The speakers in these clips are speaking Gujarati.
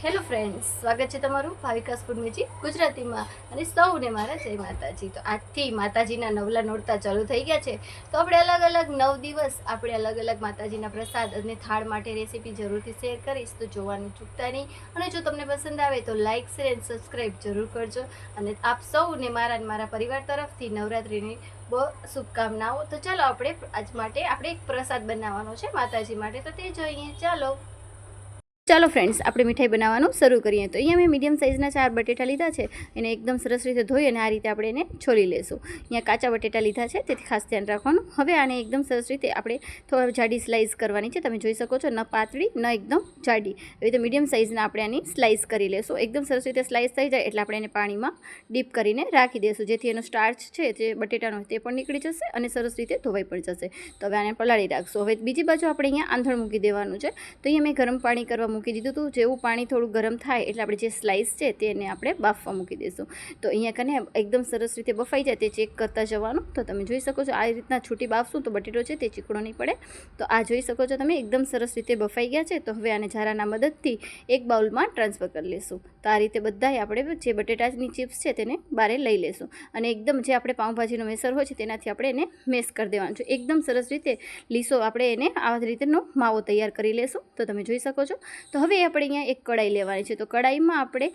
હેલો ફ્રેન્ડ્સ, સ્વાગત છે તમારું ભાવિકાસ ફૂડ મેજી ગુજરાતીમાં અને સૌને મારા જય માતાજી। તો આજથી માતાજીના નવલા નોરતા ચાલુ થઈ ગયા છે। તો આપણે અલગ અલગ 9 દિવસ આપણે અલગ અલગ માતાજીના પ્રસાદ અને થાળ માટે રેસીપી જરૂરથી શેર કરીશ, તો જોવાનું ચૂકતા નહીં। અને જો તમને પસંદ આવે તો લાઇક શેર એન્ડ સબસ્ક્રાઈબ જરૂર કરજો। અને આપ સૌને મારા પરિવાર તરફથી નવરાત્રિની બહુ શુભકામનાઓ। તો ચાલો આપણે આજ માટે આપણે એક પ્રસાદ બનાવવાનો છે માતાજી માટે, તો તે જોઈએ। ચાલો ફ્રેન્ડ્સ, આપણે મીઠાઈ બનાવવાનું શરૂ કરીએ। તો અહીંયા મેં મીડિયમ સાઇઝના 4 બટેટા લીધા છે। એને એકદમ સરસ રીતે ધોઈ અને આ રીતે આપણે એને છોલી લેશું। અહીંયા કાચા બટેટા લીધા છે, તેથી ખાસ ધ્યાન રાખવાનું। હવે આને એકદમ સરસ રીતે આપણે થોડા જાડી સ્લાઇસ કરવાની છે। તમે જોઈ શકો છો, ન પાતળી ન એકદમ જાડી, એવી રીતે મીડિયમ સાઇઝના આપણે આની સ્લાઇસ કરી લેશું। એકદમ સરસ રીતે સ્લાઇસ થઈ જાય એટલે આપણે એને પાણીમાં ડીપ કરીને રાખી દઈશું, જેથી એનો સ્ટાર્ચ છે જે બટેટાનો તે પણ નીકળી જશે અને સરસ રીતે ધોવાઈ પણ જશે। તો હવે આને પલાળી રાખશું। હવે બીજી બાજુ આપણે અહીંયા આંધણ મૂકી દેવાનું છે। તો અહીંયા મેં ગરમ પાણી કરવા મૂકી દીધું હતું। જેવું પાણી થોડું ગરમ થાય એટલે આપણે જે સ્લાઇસ છે તેને આપણે બાફવા મૂકી દઈશું। તો અહીંયા કને એકદમ સરસ રીતે બફાઈ જાય તે ચેક કરતા જવાનું। તો તમે જોઈ શકો છો, આ રીતના છૂટી બાફશું તો બટેટો છે તે ચીકણો નહીં પડે। તો આ જોઈ શકો છો તમે, એકદમ સરસ રીતે બફાઈ ગયા છે। તો હવે આને ઝારાના મદદથી એક બાઉલમાં ટ્રાન્સફર કરી લેશું। તો આ રીતે બધાય આપણે જે બટેટાની ચિપ્સ છે તેને બારે લઈ લેશું અને એકદમ જે આપણે પાઉંભાજીનો મેસર હોય છે તેનાથી આપણે એને મેશ કરી દેવાનું છે। એકદમ સરસ રીતે લીસો આપણે એને આ રીતેનો માવો તૈયાર કરી લેશું। તો તમે જોઈ શકો છો। તો હવે આપણે અહીંયા એક કડાઈ લેવાની છે। તો કડાઈમાં આપણે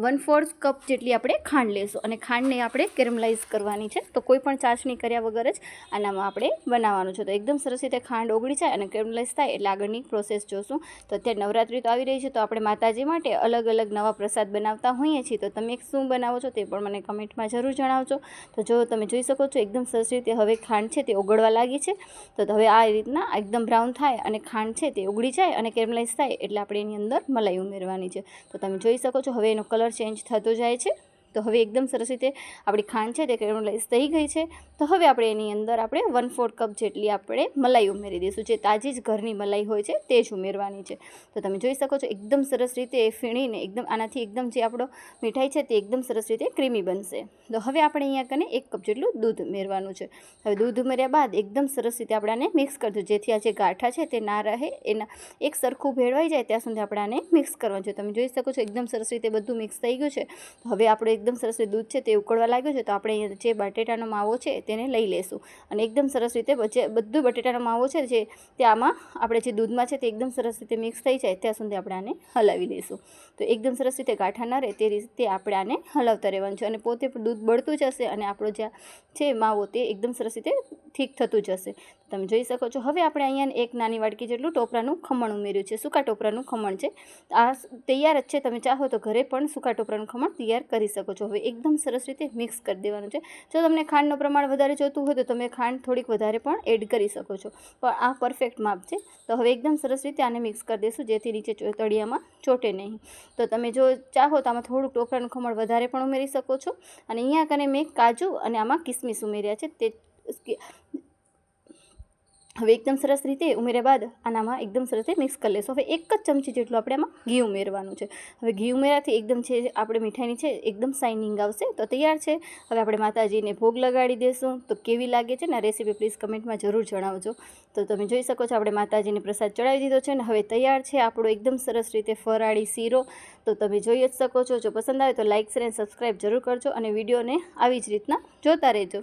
1/4 કપ જેટલી આપણે ખાંડ લેશું અને ખાંડને આપણે કેરમલાઇઝ કરવાની છે। તો કોઈ પણ ચાસણી કર્યા વગર જ આનામાં આપણે બનાવવાનું છે। તો એકદમ સરસ રીતે ખાંડ ઓગળી જાય અને કેરમલાઇઝ થાય એટલે આગળની પ્રોસેસ જોશું। તો અત્યારે નવરાત્રિ તો આવી રહી છે, તો આપણે માતાજી માટે અલગ અલગ નવા પ્રસાદ બનાવતા હોઈએ છીએ। તો તમે શું બનાવો છો તે પણ મને કમેન્ટમાં જરૂર જણાવજો। તો જો તમે જોઈ શકો છો, એકદમ સરસ રીતે હવે ખાંડ છે તે ઓગળવા લાગી છે। તો હવે આ રીતના એકદમ બ્રાઉન થાય અને ખાંડ છે તે ઓગળી જાય અને કેરમલાઇઝ થાય એટલે આપણે એની અંદર મલાઈ ઉમેરવાની છે। તો તમે જોઈ શકો છો, હવે એનો કલર ચેન્જ થતો જાય છે। તો હવે એકદમ સરસ રીતે આપણી ખાંડ છે તે કેરમલાઇઝ થઈ ગઈ છે। તો હવે આપણે એની અંદર આપણે 1/4 કપ જેટલી આપણે મલાઈ ઉમેરી દઈશું। જે તાજી જ ઘરની મલાઈ હોય છે તે જ ઉમેરવાની છે। તો તમે જોઈ શકો છો, એકદમ સરસ રીતે ફીણીને એકદમ આનાથી એકદમ જે આપણો મીઠાઈ છે તે એકદમ સરસ રીતે ક્રીમી બનશે। તો હવે આપણે અહીંયા કને 1 કપ જેટલું દૂધ ઉમેરવાનું છે। હવે દૂધ ઉમેર્યા બાદ એકદમ સરસ રીતે આપણે આને મિક્સ કરજો, જેથી આ જે ગાંઠા છે તે ના રહે, એના એક સરખું ભેળવાઈ જાય ત્યાં સુધી આપણે આને મિક્સ કરવાનું છે। તમે જોઈ શકો છો, એકદમ સરસ રીતે બધું મિક્સ થઈ ગયું છે। હવે આપણે એકદમ સરસ રીતે દૂધ છે તે ઉકળવા લાગ્યું છે, તો આપણે જે બટેટાનો માવો છે તેને લઈ લેશું અને એકદમ સરસ રીતે બધું બટેટાનો માવો છે જે તે આમાં આપણે જે દૂધમાં છે તે એકદમ સરસ રીતે મિક્સ થઈ જાય ત્યાં સુધી આપણે આને હલાવી લઈશું। તો એકદમ સરસ રીતે ગાંઠા ન રહે તે રીતે આપણે આને હલાવતા રહેવાનું છે અને પોતે દૂધ બળતું જશે અને આપણો જે છે માવો તે એકદમ સરસ રીતે ઠીક થતું જશે। તમે જોઈ શકો છો, હવે આપણે અહીંયા એક નાની વાટકી જેટલું ટોપરાનું ખમણ ઉમેર્યું છે। સૂકા ટોપરાનું ખમણ છે, આ તૈયાર જ છે। તમે ચાહો તો ઘરે પણ સૂકા ટોપરાનું ખમણ તૈયાર કરી શકો છો। હવે એકદમ સરસ રીતે મિક્સ કરી દેવાનું છે। જો તમને ખાંડનું પ્રમાણ વધારે જોતું હોય તો તમે ખાંડ થોડીક વધારે પણ એડ કરી શકો છો, પણ આ પરફેક્ટ માપ છે। તો હવે એકદમ સરસ રીતે આને મિક્સ કરી દઈશું, જેથી નીચે તળિયામાં ચોટે નહીં। તો તમે જો ચાહો તો આમાં થોડુંક ટોપરાનું ખમણ વધારે પણ ઉમેરી શકો છો। અને અહીંયા કને મેં કાજુ અને આમાં કિસમિસ ઉમેર્યા છે। તે હવે એકદમ સરસ રીતે ઉમેર્યા બાદ આનામાં એકદમ સરસ રીતે મિક્સ કરી લેશું। હવે 1 જ ચમચી જેટલું આપણે આમાં ઘી ઉમેરવાનું છે। હવે ઘી ઉમેરાથી એકદમ છે આપણે મીઠાઈની છે એકદમ શાઇનિંગ આવશે। તો તૈયાર છે। હવે આપણે માતાજીને ભોગ લગાડી દઈશું। તો કેવી લાગે છે ને આ રેસીપી પ્લીઝ કમેન્ટમાં જરૂર જણાવજો। તો તમે જોઈ શકો છો, આપણે માતાજીને પ્રસાદ ચડાવી દીધો છે ને હવે તૈયાર છે આપણો એકદમ સરસ રીતે ફરાળી શીરો। તો તમે જોઈ જ શકો છો। જો પસંદ આવે તો લાઇક શેર અને સબસ્ક્રાઈબ જરૂર કરજો અને વિડીયોને આવી જ રીતના જોતા રહેજો।